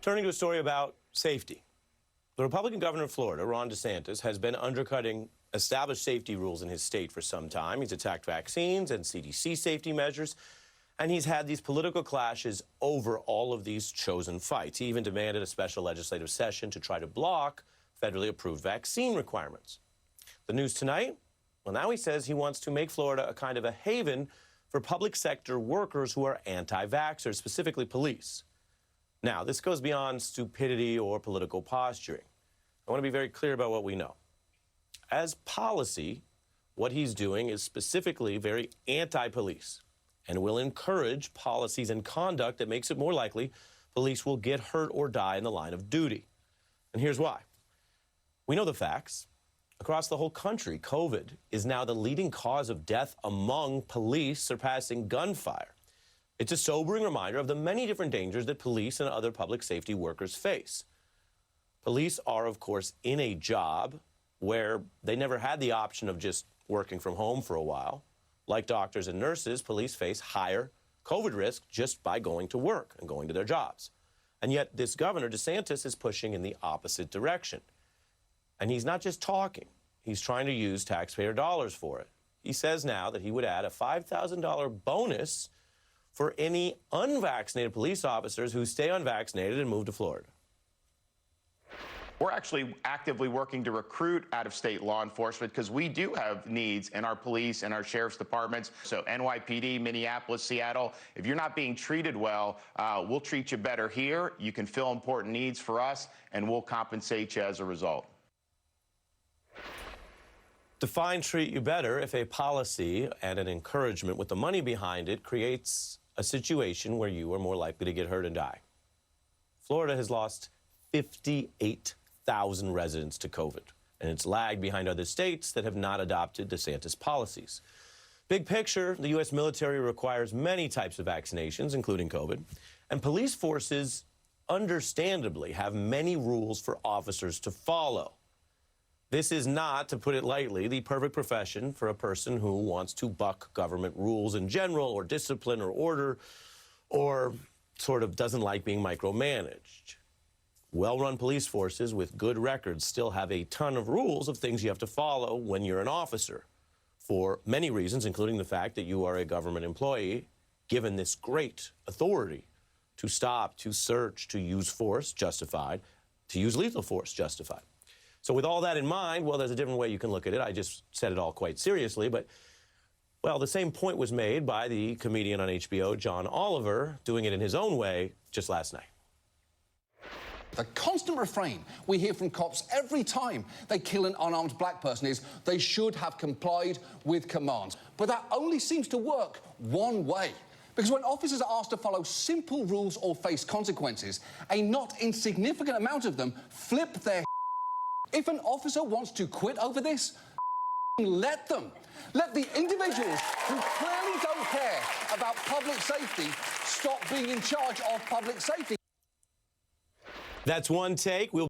Turning to a story about safety. The Republican governor of Florida, Ron DeSantis, has been undercutting established safety rules in his state for some time. He's attacked vaccines and CDC safety measures, and he's had these political clashes over all of these chosen fights. He even demanded a special legislative session to try to block federally approved vaccine requirements. The news tonight? Well, now he says he wants to make Florida a kind of a haven for public sector workers who are anti-vaxxers, specifically police. Now, this goes beyond stupidity or political posturing. I want to be very clear about what we know. As policy, what he's doing is specifically very anti-police and will encourage policies and conduct that makes it more likely police will get hurt or die in the line of duty. And here's why. We know the facts. Across the whole country, COVID is now the leading cause of death among police, surpassing gunfire. It's a sobering reminder of the many different dangers that police and other public safety workers face. Police are, of course, in a job where they never had the option of just working from home for a while. Like doctors and nurses, police face higher COVID risk just by going to work and going to their jobs. And yet this governor, DeSantis, is pushing in the opposite direction. And he's not just talking. He's trying to use taxpayer dollars for it. He says now that he would add a $5,000 bonus for any unvaccinated police officers who stay unvaccinated and move to Florida. We're actually actively working to recruit out-of-state law enforcement because we do have needs in our police and our sheriff's departments. So NYPD, Minneapolis, Seattle, if you're not being treated well, we'll treat you better here. You can fill important needs for us, and we'll compensate you as a result. Define treat you better if a policy and an encouragement with the money behind it creates a situation where you are more likely to get hurt and die. Florida has lost 58,000 residents to COVID, and it's lagged behind other states that have not adopted DeSantis policies. Big picture, the U.S. military requires many types of vaccinations, including COVID, and police forces understandably have many rules for officers to follow. This is not, to put it lightly, the perfect profession for a person who wants to buck government rules in general, or discipline or order, or sort of doesn't like being micromanaged. Well-run police forces with good records still have a ton of rules of things you have to follow when you're an officer, for many reasons, including the fact that you are a government employee given this great authority to stop, to search, to use force justified, to use lethal force justified. So with all that in mind, well, there's a different way you can look at it. I just said it all quite seriously, but, well, the same point was made by the comedian on HBO, John Oliver, doing it in his own way just last night. The constant refrain we hear from cops every time they kill an unarmed black person is they should have complied with commands. But that only seems to work one way. Because when officers are asked to follow simple rules or face consequences, a not insignificant amount of them flip their. If an officer wants to quit over this, let them. Let the individuals who clearly don't care about public safety stop being in charge of public safety. That's one take. We'll